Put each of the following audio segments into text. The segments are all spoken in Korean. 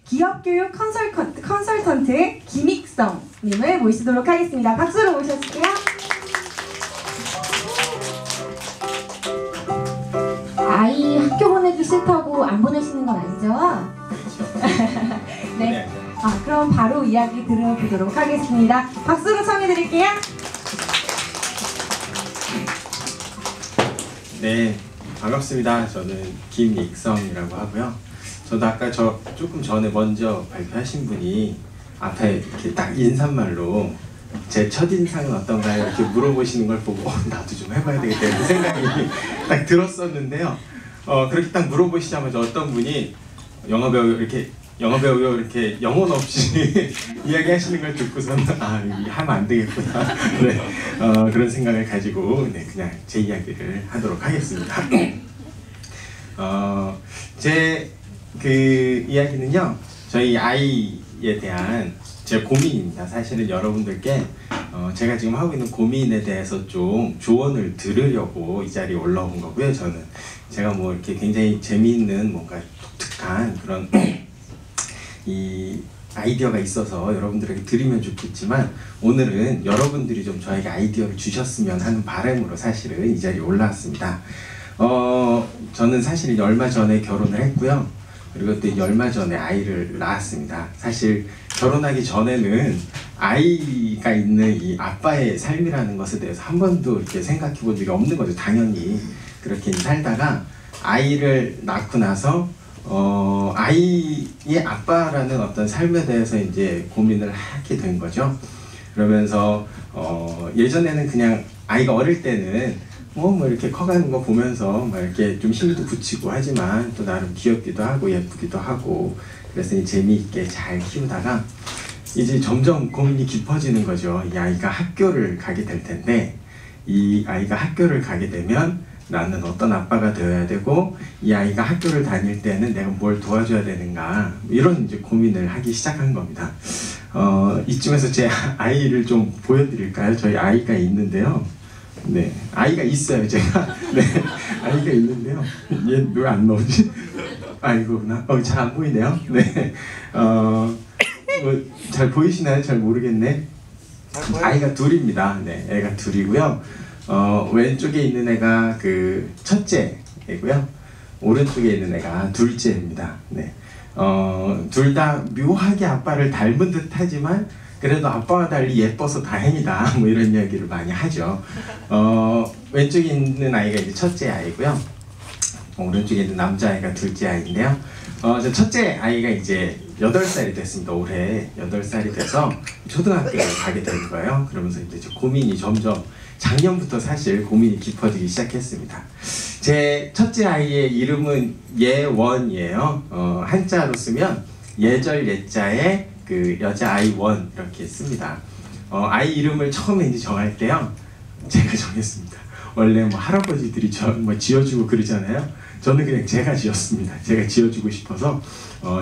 기업교육 컨설턴트 김익성님을 모시도록 하겠습니다. 박수로 모셔주세요. 아이 학교 보내기 싫다고 안 보내시는 건 아니죠? 네. 그럼 바로 이야기 들어보도록 하겠습니다. 박수로 청해드릴게요. 네, 반갑습니다. 저는 김익성이라고 하고요. 저도 아까 조금 전에 먼저 발표하신 분이 앞에 이렇게 딱 인사말로 제 첫인상은 어떤가요? 이렇게 물어보시는 걸 보고 나도 좀 해봐야 되겠다 이런 생각이 딱 들었었는데요. 그렇게 딱 물어보시자마자 어떤 분이 영화배우 이렇게 영혼 없이 이야기하시는 걸 듣고서는 이게 하면 안 되겠구나. 네, 그런 생각을 가지고 그냥 제 이야기를 하도록 하겠습니다. 제 이야기는요, 저희 아이에 대한 제 고민입니다. 사실은 여러분들께 제가 지금 하고 있는 고민에 대해서 좀 조언을 들으려고 이 자리에 올라온 거고요. 저는 제가 뭐 이렇게 굉장히 재미있는 뭔가 독특한 그런 이 아이디어가 있어서 여러분들에게 드리면 좋겠지만, 오늘은 여러분들이 좀 저에게 아이디어를 주셨으면 하는 바람으로 사실은 이 자리에 올라왔습니다. 저는 사실 얼마 전에 결혼을 했고요. 그리고 또 얼마 전에 아이를 낳았습니다. 사실 결혼하기 전에는 아이가 있는 이 아빠의 삶이라는 것에 대해서 한 번도 이렇게 생각해 본 적이 없는 거죠. 당연히 그렇게 살다가 아이를 낳고 나서 아이의 아빠라는 어떤 삶에 대해서 이제 고민을 하게 된 거죠. 그러면서 예전에는 그냥 아이가 어릴 때는 뭐 이렇게 커가는 거 보면서 막 이렇게 좀 힘도 붙이고 하지만 또 나름 귀엽기도 하고 예쁘기도 하고, 그래서 재미있게 잘 키우다가 이제 점점 고민이 깊어지는 거죠. 이 아이가 학교를 가게 될 텐데, 이 아이가 학교를 가게 되면 나는 어떤 아빠가 되어야 되고, 이 아이가 학교를 다닐 때는 내가 뭘 도와줘야 되는가, 이런 이제 고민을 하기 시작한 겁니다. 이쯤에서 제 아이를 좀 보여드릴까요? 저희 아이가 있는데요. 네, 아이가 있어요, 제가. 네, 아이가 있는데요. 얘 왜 안 나오지? 이거구나. 잘 안 보이네요. 네, 잘 보이시나요? 잘 모르겠네. 아이가 둘입니다. 네, 애가 둘이고요. 왼쪽에 있는 애가 그 첫째 애고요. 오른쪽에 있는 애가 둘째입니다. 네, 둘 다 묘하게 아빠를 닮은 듯 하지만 그래도 아빠와 달리 예뻐서 다행이다, 뭐 이런 이야기를 많이 하죠. 왼쪽에 있는 아이가 이제 첫째 아이고요. 오른쪽에 있는 남자아이가 둘째 아이인데요. 저 첫째 아이가 이제 8살이 됐습니다. 올해 8살이 돼서 초등학교를 가게 된 거예요. 그러면서 이제 고민이 점점, 작년부터 사실 고민이 깊어지기 시작했습니다. 제 첫째 아이의 이름은 예원이에요. 한자로 쓰면 예절 예자에 그 여자 아이 원 이렇게 씁니다. 아이 이름을 처음에 이제 정할 때요, 제가 정했습니다. 원래 뭐 할아버지들이 뭐 지어주고 그러잖아요. 저는 그냥 제가 지었습니다. 제가 지어주고 싶어서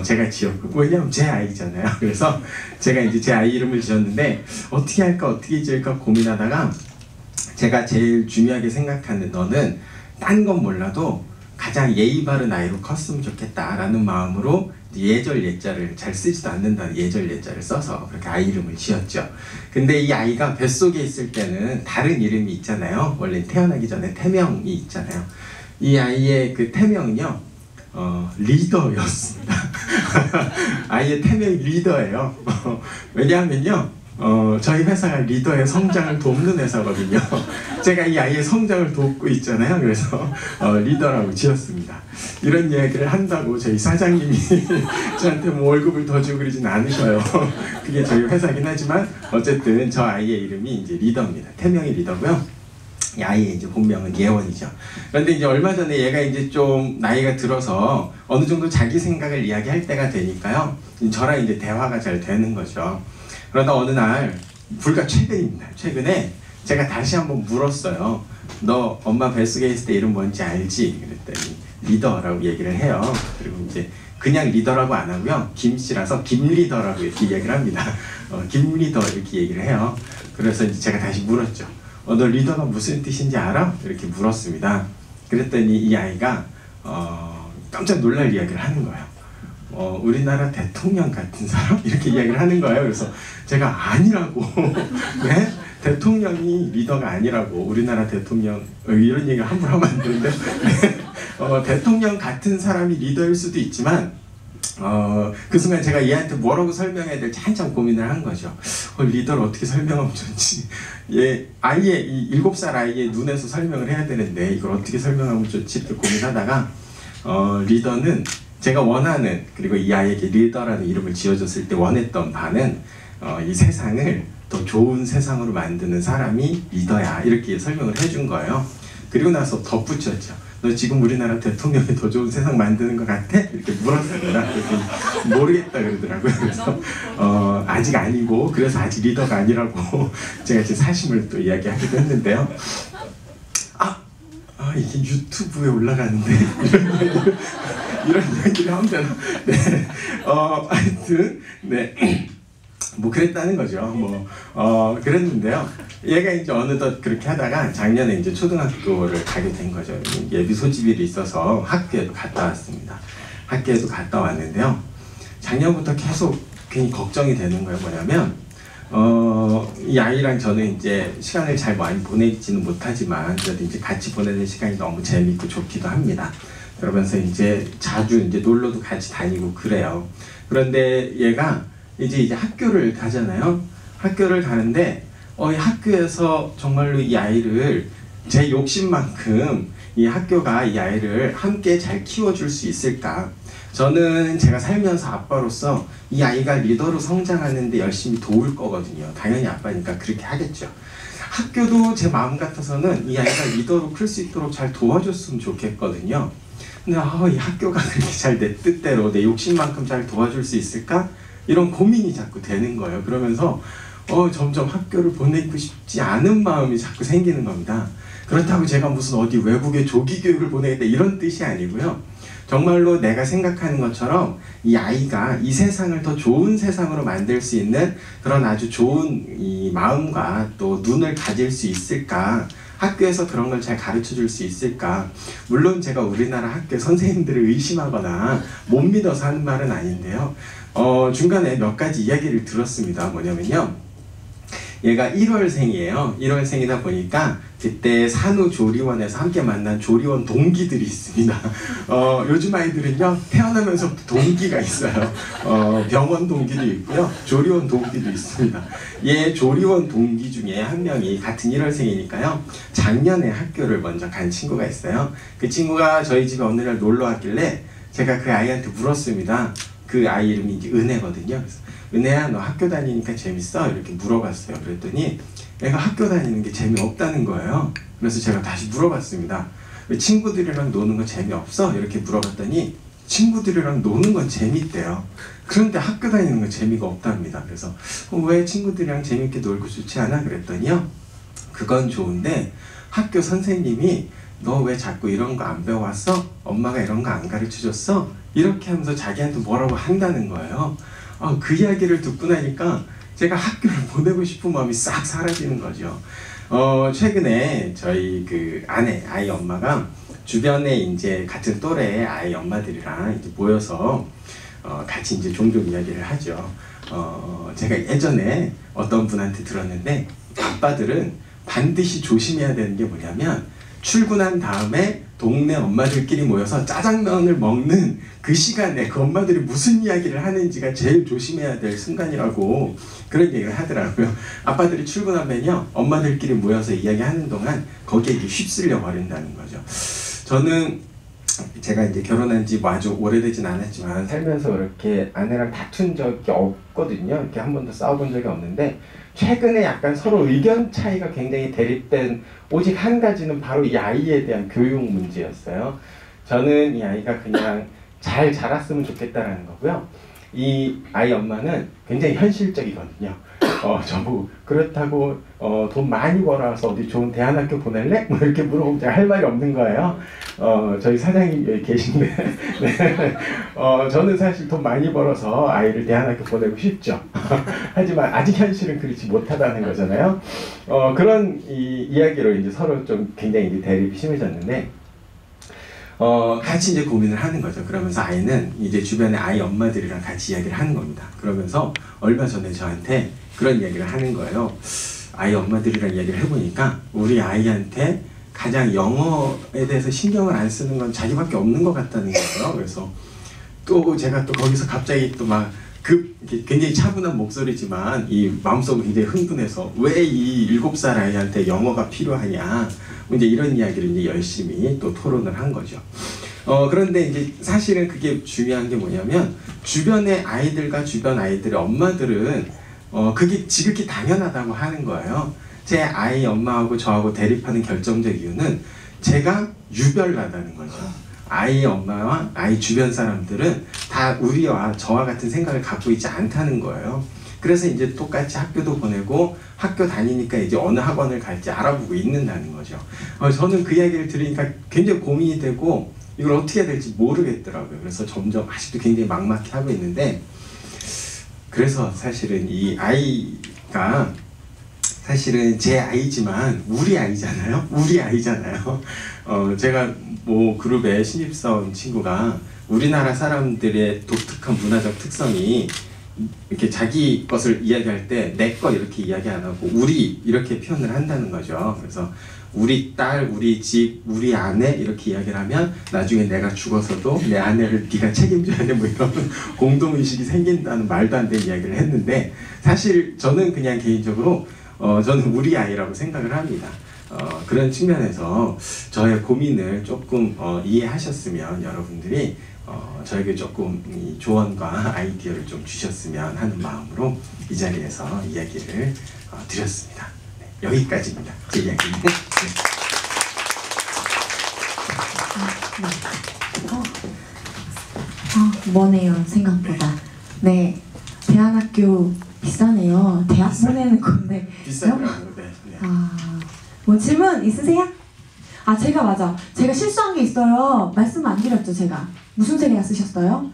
제가 지었고, 왜냐면 제 아이잖아요. 그래서 제가 이제 제 아이 이름을 지었는데 어떻게 할까 어떻게 지을까 고민하다가 제가 제일 중요하게 생각하는, 너는 딴 건 몰라도 가장 예의 바른 아이로 컸으면 좋겠다라는 마음으로 예절 예자를 잘 쓰지도 않는다는 예절 예자를 써서 그렇게 아이 이름을 지었죠. 근데 이 아이가 뱃속에 있을 때는 다른 이름이 있잖아요. 원래 태어나기 전에 태명이 있잖아요. 이 아이의 그 태명은요, 리더였습니다. 아이의 태명이 리더예요. 왜냐하면요, 저희 회사가 리더의 성장을 돕는 회사거든요. 제가 이 아이의 성장을 돕고 있잖아요. 그래서 리더라고 지었습니다. 이런 이야기를 한다고 저희 사장님이 저한테 뭐 월급을 더 주고 그러진 않으셔요. 그게 저희 회사긴 하지만 어쨌든 저 아이의 이름이 이제 리더입니다. 태명이 리더고요. 이 아이의 이제 본명은 예원이죠. 그런데 이제 얼마 전에 얘가 이제 좀 나이가 들어서 어느 정도 자기 생각을 이야기할 때가 되니까요, 저랑 이제 대화가 잘 되는 거죠. 그러다 어느 날, 불과 최근입니다. 최근에 제가 다시 한번 물었어요. 너 엄마 뱃속에 있을 때 이름 뭔지 알지? 그랬더니 리더라고 얘기를 해요. 그리고 이제 그냥 리더라고 안 하고요, 김씨라서 김리더라고 이렇게 이야기를 합니다. 김리더 이렇게 얘기를 해요. 그래서 이제 제가 다시 물었죠. 너 리더가 무슨 뜻인지 알아? 이렇게 물었습니다. 그랬더니 이 아이가 깜짝 놀랄 이야기를 하는 거예요. 우리나라 대통령 같은 사람? 이렇게 이야기를 하는 거예요. 그래서 제가 아니라고 네? 대통령이 리더가 아니라고 우리나라 대통령 이런 얘기를 함부로 하면 안 되는데 네. 대통령 같은 사람이 리더일 수도 있지만 그 순간 제가 얘한테 뭐라고 설명해야 될지 한참 고민을 한 거죠. 리더를 어떻게 설명하면 좋지? 아이의 이 7살 아이의 눈에서 설명을 해야 되는데 이걸 어떻게 설명하면 좋지? 이렇게 고민하다가 리더는 제가 원하는, 그리고 이 아이에게 리더라는 이름을 지어줬을 때 원했던 바는 이 세상을 더 좋은 세상으로 만드는 사람이 리더야, 이렇게 설명을 해준 거예요. 그리고 나서 덧붙였죠. 너 지금 우리나라 대통령이 더 좋은 세상 만드는 것 같아? 이렇게 물었어요. 그랬더니 모르겠다 그러더라고요. 그래서 아직 아니고, 그래서 아직 리더가 아니라고 제가 제 사심을 또 이야기하기도 했는데요. 이게 유튜브에 올라가는데 이런 이야기를 하면 되나? 네. 하여튼 네. 뭐 그랬다는 거죠. 그랬는데요. 얘가 이제 어느덧 그렇게 하다가 작년에 이제 초등학교를 가게 된 거죠. 예비 소집일이 있어서 학교에도 갔다 왔습니다. 학교에도 갔다 왔는데요. 작년부터 계속 괜히 걱정이 되는 거예요. 뭐냐면 이 아이랑 저는 이제 시간을 잘 많이 보내지는 못하지만 그래도 이제 같이 보내는 시간이 너무 재밌고 좋기도 합니다. 그러면서 이제 자주 이제 놀러도 같이 다니고 그래요. 그런데 얘가 이제 학교를 가잖아요. 학교를 가는데 이 학교에서 정말로 이 아이를 제 욕심만큼 이 학교가 이 아이를 함께 잘 키워줄 수 있을까? 저는 제가 살면서 아빠로서 이 아이가 리더로 성장하는데 열심히 도울 거거든요. 당연히 아빠니까 그렇게 하겠죠. 학교도 제 마음 같아서는 이 아이가 리더로 클 수 있도록 잘 도와줬으면 좋겠거든요. 근데 이 학교가 그렇게 잘 내 뜻대로 내 욕심만큼 잘 도와줄 수 있을까? 이런 고민이 자꾸 되는 거예요. 그러면서 점점 학교를 보내고 싶지 않은 마음이 자꾸 생기는 겁니다. 그렇다고 제가 무슨 어디 외국에 조기 교육을 보내겠다 이런 뜻이 아니고요. 정말로 내가 생각하는 것처럼 이 아이가 이 세상을 더 좋은 세상으로 만들 수 있는 그런 아주 좋은 이 마음과 또 눈을 가질 수 있을까? 학교에서 그런 걸 잘 가르쳐 줄 수 있을까? 물론 제가 우리나라 학교 선생님들을 의심하거나 못 믿어서 하는 말은 아닌데요. 중간에 몇 가지 이야기를 들었습니다. 뭐냐면요. 얘가 1월생이에요. 1월생이다 보니까 그때 산후조리원에서 함께 만난 조리원 동기들이 있습니다. 요즘 아이들은요, 태어나면서부터 동기가 있어요. 병원 동기도 있고요, 조리원 동기도 있습니다. 얘 조리원 동기 중에 한 명이 같은 1월생이니까요, 작년에 학교를 먼저 간 친구가 있어요. 그 친구가 저희 집에 어느 날 놀러 왔길래 제가 그 아이한테 물었습니다. 그 아이 이름이 이제 은혜거든요. 그래서 은혜야, 너 학교 다니니까 재밌어? 이렇게 물어봤어요. 그랬더니 애가 학교 다니는 게 재미없다는 거예요. 그래서 제가 다시 물어봤습니다. 왜 친구들이랑 노는 거 재미없어? 이렇게 물어봤더니 친구들이랑 노는 건 재밌대요. 그런데 학교 다니는 건 재미가 없답니다. 그래서 왜 친구들이랑 재밌게 놀고 좋지 않아? 그랬더니요, 그건 좋은데 학교 선생님이 너 왜 자꾸 이런 거 안 배워왔어? 엄마가 이런 거 안 가르쳐줬어? 이렇게 하면서 자기한테 뭐라고 한다는 거예요. 그 이야기를 듣고 나니까 제가 학교를 보내고 싶은 마음이 싹 사라지는 거죠. 최근에 저희 그 아이 엄마가 주변에 이제 같은 또래의 아이 엄마들이랑 이제 모여서 같이 이제 종종 이야기를 하죠. 제가 예전에 어떤 분한테 들었는데, 아빠들은 반드시 조심해야 되는 게 뭐냐면 출근한 다음에 동네 엄마들끼리 모여서 짜장면을 먹는 그 시간에 그 엄마들이 무슨 이야기를 하는지가 제일 조심해야 될 순간이라고 그런 얘기를 하더라고요. 아빠들이 출근하면요, 엄마들끼리 모여서 이야기하는 동안 거기에 이렇게 휩쓸려 버린다는 거죠. 저는 제가 이제 결혼한 지 아주 오래되진 않았지만 살면서 이렇게 아내랑 다툰 적이 없거든요. 이렇게 한 번도 싸워본 적이 없는데, 최근에 약간 서로 의견 차이가 굉장히 대립된 오직 한 가지는 바로 이 아이에 대한 교육 문제였어요. 저는 이 아이가 그냥 잘 자랐으면 좋겠다라는 거고요. 이 아이 엄마는 굉장히 현실적이거든요. 저보고 그렇다고 돈 많이 벌어서 어디 좋은 대안학교 보낼래? 뭐 이렇게 물어보면 제가 할 말이 없는 거예요. 저희 사장님 여기 계신데 네. 저는 사실 돈 많이 벌어서 아이를 대안학교 보내고 싶죠. 하지만 아직 현실은 그렇지 못하다는 거잖아요. 그런 이야기로 이제 서로 좀 굉장히 이제 대립이 심해졌는데, 같이 이제 고민을 하는 거죠. 그러면서 아이는 이제 주변의 아이 엄마들이랑 같이 이야기를 하는 겁니다. 그러면서 얼마 전에 저한테 그런 이야기를 하는 거예요. 아이 엄마들이랑 이야기를 해보니까 우리 아이한테 가장 영어에 대해서 신경을 안 쓰는 건 자기밖에 없는 것 같다는 거예요. 그래서 또 제가 또 거기서 갑자기 또 막 굉장히 차분한 목소리지만 이 마음속으로 굉장히 흥분해서 왜 이 7살 아이한테 영어가 필요하냐 이제 이런 이야기를 이제 열심히 또 토론을 한 거죠. 그런데 이제 사실은 그게 중요한 게 뭐냐면 주변의 아이들과 주변 아이들의 엄마들은 그게 지극히 당연하다고 하는 거예요. 제 아이 엄마하고 저하고 대립하는 결정적 이유는 제가 유별나다는 거죠. 아이 엄마와 아이 주변 사람들은 다 우리와 저와 같은 생각을 갖고 있지 않다는 거예요. 그래서 이제 똑같이 학교도 보내고 학교 다니니까 이제 어느 학원을 갈지 알아보고 있는다는 거죠. 저는 그 이야기를 들으니까 굉장히 고민이 되고 이걸 어떻게 해야 될지 모르겠더라고요. 그래서 점점 아직도 굉장히 막막해 하고 있는데, 그래서 사실은 이 아이가 사실은 제 아이지만 우리 아이잖아요. 우리 아이잖아요. 제가 뭐 그룹에 신입사원 친구가 우리나라 사람들의 독특한 문화적 특성이 이렇게 자기 것을 이야기할 때 내 거 이렇게 이야기 안 하고 우리 이렇게 표현을 한다는 거죠. 그래서 우리 딸, 우리 집, 우리 아내 이렇게 이야기를 하면 나중에 내가 죽어서도 내 아내를 네가 책임져야 돼 뭐 이런 공동의식이 생긴다는 말도 안 되는 이야기를 했는데, 사실 저는 그냥 개인적으로 저는 우리 아이라고 생각을 합니다. 그런 측면에서 저의 고민을 조금 이해하셨으면 여러분들이 저에게 조금 이 조언과 아이디어를 좀 주셨으면 하는 마음으로 이 자리에서 이야기를 드렸습니다. 네, 여기까지입니다. 제 이야기는. 네. 뭐네요, 생각보다. 네, 대안학교 비싸네요. 대학 보내는 건데. 비싸더라고요. 네. 뭐 질문 있으세요? 제가 실수한 게 있어요. 말씀 안 드렸죠, 제가. 무슨 색이라 쓰셨어요?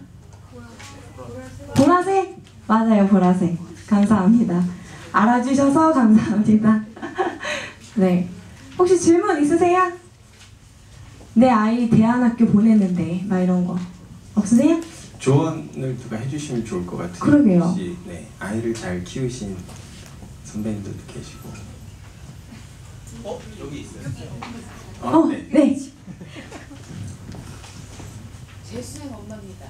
보라색? 맞아요, 보라색. 감사합니다. 알아주셔서 감사합니다. 네. 혹시 질문 있으세요? 내 아이 대안학교 보냈는데, 막 이런 거. 없으세요? 조언을 누가 해주시면 좋을 것 같은데. 그러게요. 혹시 아이를 잘 키우신 선배님들도 계시고. 여기 있어요. 네. 재수생 엄마입니다.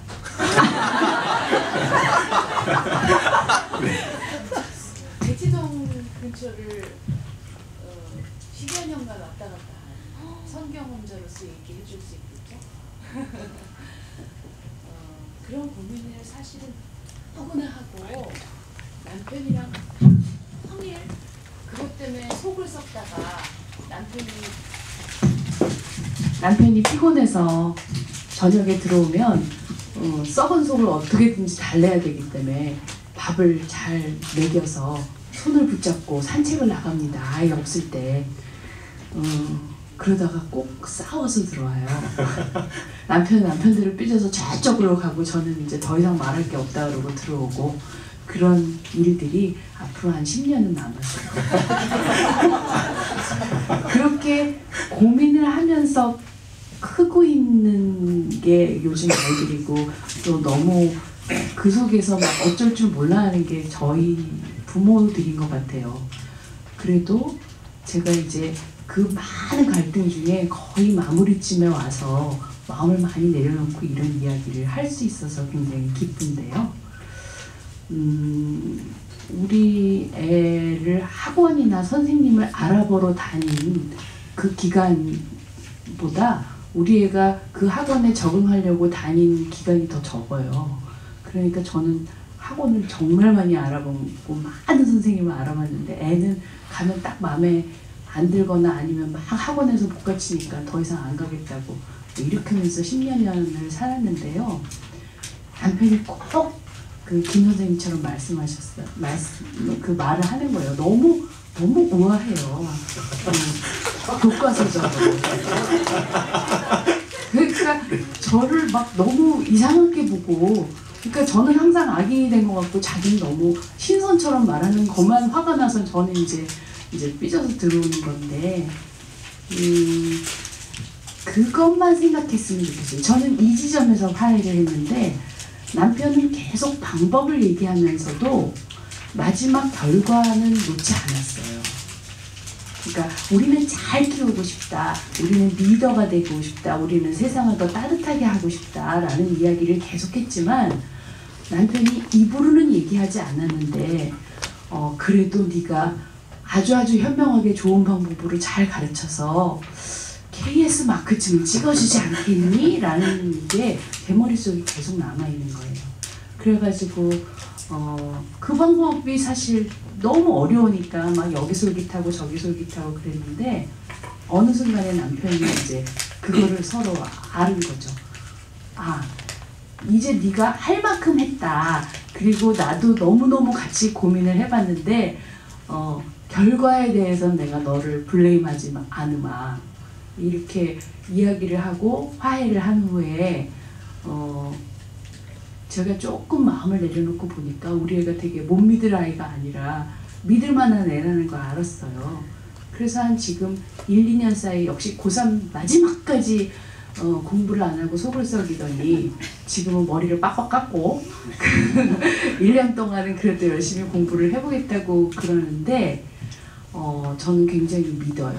대치동 근처를 10여 년간 왔다 갔다 한 선경험자로서 얘기해 줄 수 있겠죠? 그런 고민을 사실은 누구나 하고, 남편이랑 평일 그것 때문에 속을 썩다가 남편이 피곤해서 저녁에 들어오면 썩은 속을 어떻게든지 달래야 되기 때문에 밥을 잘 먹여서 손을 붙잡고 산책을 나갑니다. 아이 없을 때. 그러다가 꼭 싸워서 들어와요. 남편대로 삐져서 저쪽으로 가고 저는 이제 더 이상 말할 게 없다 그러고 들어오고, 그런 일들이 앞으로 한 10년은 남았어요. 그렇게 고민을 하면서 크고 있는 게 요즘 아이들이고, 또 너무 그 속에서 막 어쩔 줄 몰라 하는 게 저희 부모들인 것 같아요. 그래도 제가 이제 그 많은 갈등 중에 거의 마무리쯤에 와서 마음을 많이 내려놓고 이런 이야기를 할 수 있어서 굉장히 기쁜데요. 우리 애를 학원이나 선생님을 알아보러 다닌 그 기간보다 우리 애가 그 학원에 적응하려고 다닌 기간이 더 적어요. 그러니까 저는 학원을 정말 많이 알아보고 많은 선생님을 알아봤는데, 애는 가면 딱 마음에 안 들거나 아니면 막 학원에서 못 가치니까 더 이상 안 가겠다고 이렇게 하면서 10여 년을 살았는데요. 남편이 꼭 그 김 선생님처럼 말씀하셨어요. 그 말을 하는 거예요. 너무 우아해요. 교과서적으로. 그러니까 저를 막 너무 이상하게 보고, 그러니까 저는 항상 악인이 된 것 같고 자기는 너무 신선처럼 말하는 것만 화가 나서 저는 이제 삐져서 들어오는 건데, 그것만 생각했으면 좋겠어요. 저는 이 지점에서 화해를 했는데 남편은 계속 방법을 얘기하면서도 마지막 결과는 놓지 않았어요. 그러니까 우리는 잘 키우고 싶다, 우리는 리더가 되고 싶다, 우리는 세상을 더 따뜻하게 하고 싶다라는 이야기를 계속했지만 남편이 입으로는 얘기하지 않았는데 그래도 네가 아주 현명하게 좋은 방법으로 잘 가르쳐서 KS 마크쯤은 찍어주지 않겠니? 라는 게 제 머릿속에 계속 남아있는 거예요. 그래가지고 그 방법이 사실 너무 어려우니까 막 여기 솔깃하고 저기 솔깃하고 그랬는데 어느 순간에 남편이 이제 그거를 서로 아는 거죠. 아, 이제 네가 할 만큼 했다. 그리고 나도 너무너무 같이 고민을 해봤는데 결과에 대해서는 내가 너를 블레임하지 않으마. 이렇게 이야기를 하고 화해를 한 후에 제가 조금 마음을 내려놓고 보니까 우리 애가 되게 못 믿을 아이가 아니라 믿을 만한 애라는 걸 알았어요. 그래서 한 지금 1, 2년 사이 역시 고3 마지막까지 공부를 안 하고 속을 썩이더니 지금은 머리를 빡빡 깎고 1년 동안은 그래도 열심히 공부를 해보겠다고 그러는데 저는 굉장히 믿어요.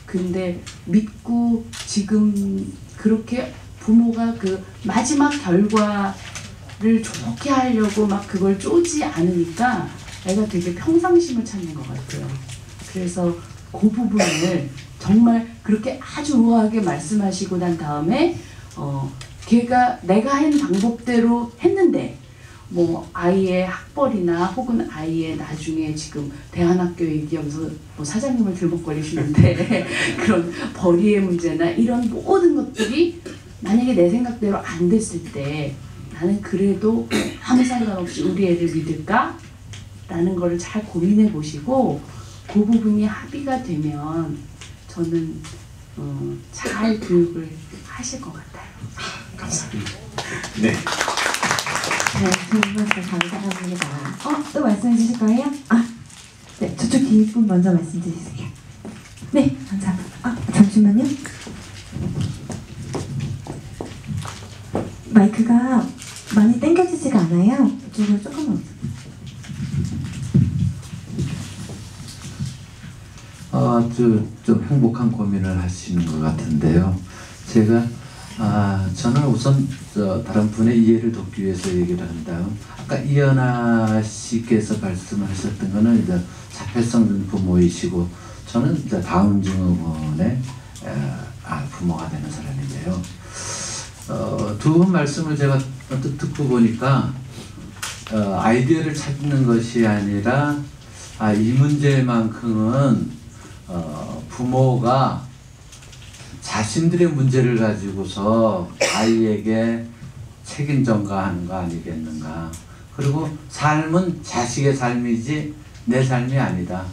근데 믿고 지금 그렇게 부모가 그 마지막 결과를 좋게 하려고 막 그걸 쪼지 않으니까 애가 되게 평상심을 찾는 것 같아요. 그래서 그 부분을 정말 그렇게 아주 우아하게 말씀하시고 난 다음에 걔가 내가 한 방법대로 했는데 뭐 아이의 학벌이나 혹은 아이의 나중에 지금 대안학교 얘기하면서 뭐 사장님을 들먹거리시는데 그런 벌이의 문제나 이런 모든 것들이 만약에 내 생각대로 안 됐을 때 나는 그래도 아무 상관없이 우리 애를 믿을까? 라는 거를 잘 고민해 보시고 그 부분이 합의가 되면 저는 잘 교육을 하실 것 같아요. 감사합니다. 네. 네, 좋은 말씀 감사합니다. 또 말씀해 주실 거예요? 네, 저쪽 뒷분 먼저 말씀 주세요. 네, 감사합니다. 잠시만요. 마이크가 많이 당겨지지가 않아요. 이쪽으로 조금만 오세요. 좀 행복한 고민을 하시는 것 같은데요. 제가 저는 우선 다른 분의 이해를 돕기 위해서 얘기를 한 다음 아까 이연아 씨께서 말씀하셨던 거는 이제 자폐성 부모이시고 저는 이제 다운 증후군의 부모가 되는 사람인데요. 두 분 말씀을 제가 언뜻 듣고 보니까 아이디어를 찾는 것이 아니라 이 문제만큼은 부모가 자신들의 문제를 가지고서 아이에게 책임 전가하는 거 아니겠는가. 그리고 삶은 자식의 삶이지 내 삶이 아니다.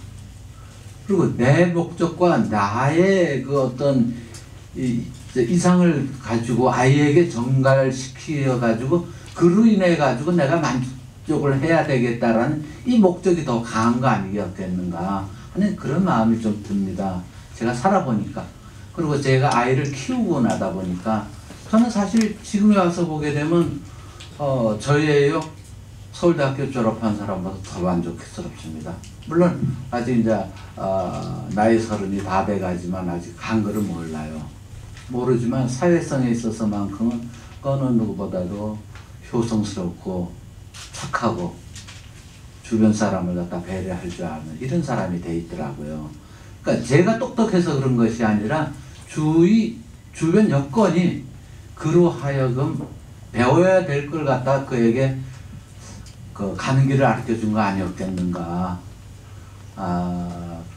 그리고 내 목적과 나의 그 어떤 이상을 가지고 아이에게 전가를 시켜 가지고 그로 인해 가지고 내가 만족을 해야 되겠다라는 이 목적이 더 강한 거 아니겠는가 하는 그런 마음이 좀 듭니다. 제가 살아보니까. 그리고 제가 아이를 키우고 나다 보니까 저는 사실 지금에 와서 보게 되면 저희 애요 서울대학교 졸업한 사람보다 더 만족스럽습니다. 물론 아직 이제 나이 30이 다 돼가지만 아직 한글을 몰라요. 모르지만 사회성에 있어서만큼은 어느 누구보다도 효성스럽고 착하고 주변 사람을 갖다 배려할 줄 아는 이런 사람이 돼 있더라고요. 그러니까 제가 똑똑해서 그런 것이 아니라 주변 여건이 그로 하여금 배워야 될 걸 갖다 그에게 그 가는 길을 알려 준 거 아니었겠는가.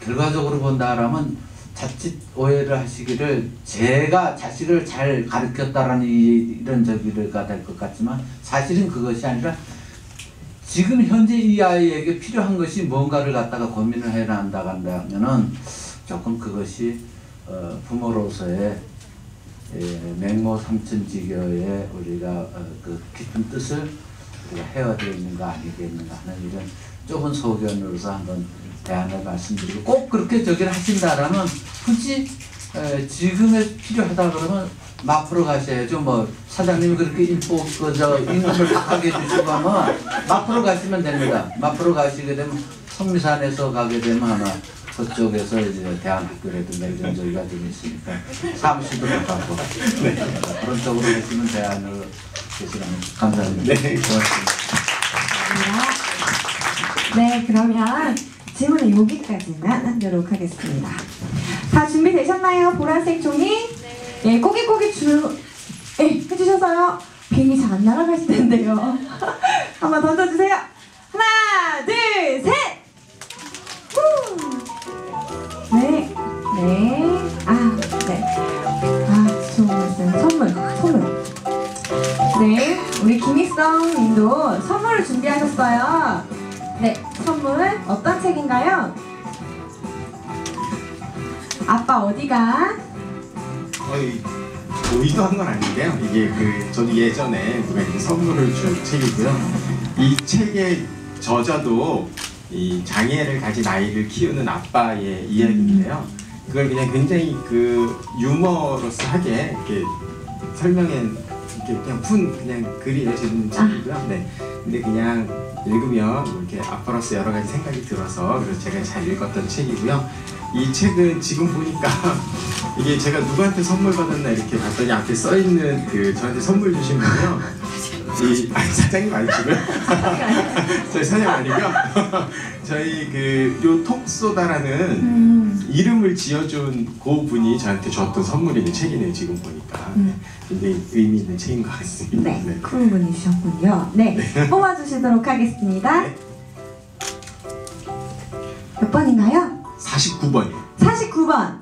결과적으로 본다라면 자칫 오해를 하시기를 제가 자식을 잘 가르쳤다라는 이런 저기가 될 것 같지만 사실은 그것이 아니라 지금 현재 이 아이에게 필요한 것이 뭔가를 갖다가 고민을 해야 한다면은 조금 그것이 부모로서의 맹모삼천지교의 우리가 그 깊은 뜻을 우리가 헤어져 있는 거 아니겠는가 하는 이런 좁은 소견으로서 한번 대안을 말씀드리고 꼭 그렇게 저기를 하신다라면 굳이 지금에 필요하다 그러면 마프로 가셔야죠. 뭐 사장님이 그렇게 인포 그저 임금을 하게 해주시고 하면 마프로 가시면 됩니다. 마프로 가시게 되면 성미산에서 가게 되면 아마 그쪽에서 이제 대한학교라도 매점 저희가 좀 있으니까 사무실도 가깝고 그런 쪽으로 하시면 대안을 계시면 감사합니다. 네, 고맙습니다. 네, 그러면 질문은 여기까지만 하도록 하겠습니다. 다 준비되셨나요? 보라색 종이? 네, 꼬깃꼬깃 해주셔서요. 비행기 잘 안 날아가실 텐데요. 한번 던져주세요. 하나, 둘, 셋! 후! 네, 네. 좋은 말씀. 선물. 네, 우리 김익성 님도 선물을 준비하셨어요. 네, 선물 어떤 책인가요? 아빠 어디가? 의도한 건 아닌데요. 이게 저도 예전에 누가 이렇게 선물을 준 책이고요. 이 책의 저자도 이 장애를 가진 아이를 키우는 아빠의 이야기인데요. 그걸 그냥 굉장히 유머러스하게 이렇게 설명해 이렇게 그냥 글이 이어지는 책이고요. 네. 근데 그냥 읽으면 이렇게 아빠로서 여러 가지 생각이 들어서 그래서 제가 잘 읽었던 책이고요. 이 책은 지금 보니까 이게 제가 누구한테 선물 받았나 이렇게 봤더니 앞에 써 있는 저한테 선물 주신 분이요. 사장님 아니시고요. 저희 사장님 아니고요. 저희 요 톡소다라는 이름을 지어준 그 분이 저한테 줬던 선물이 책이네요. 지금 보니까 굉장히 의미 있는 책인 것 같습니다. 네, 그런 분이 주셨군요. 네, 뽑아주시도록 하겠습니다. 네. 몇 번인가요? 49번이요. 49번.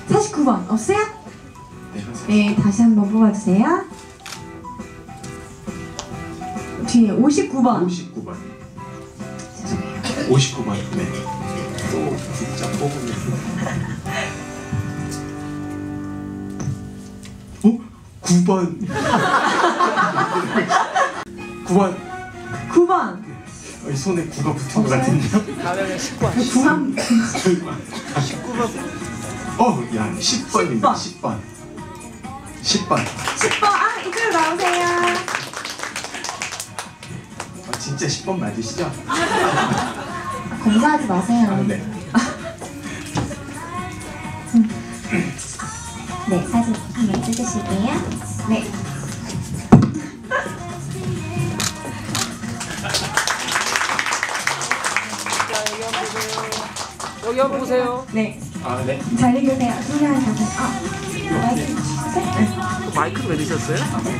49번 없어요? 네, 다시 한번 뽑아주세요. 뒤에 59번. 59번. 죄송해요. 59번. 네. 또 진짜 뽑으면. 9번. 9번. 9번. 손에 9가 붙은 것 같은데요? 다음에는 19번. 9번. 19번. 야, 10번입니다. 10번. 10번. 10번. 이쪽으로 나오세요. 진짜 10번 맞으시죠? 검사하지 마세요. 네. 네, 사진 한번 찍으실게요. 네. 여기 한번 보세요. 네. 네. 잘 읽으세요. 소개하는 자세. 마이크 주세요. 네. 마이크를 왜 드셨어요? 네.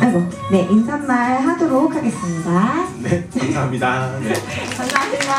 아이고, 네, 인사말 하도록 하겠습니다. 네, 감사합니다. 네. 감사합니다.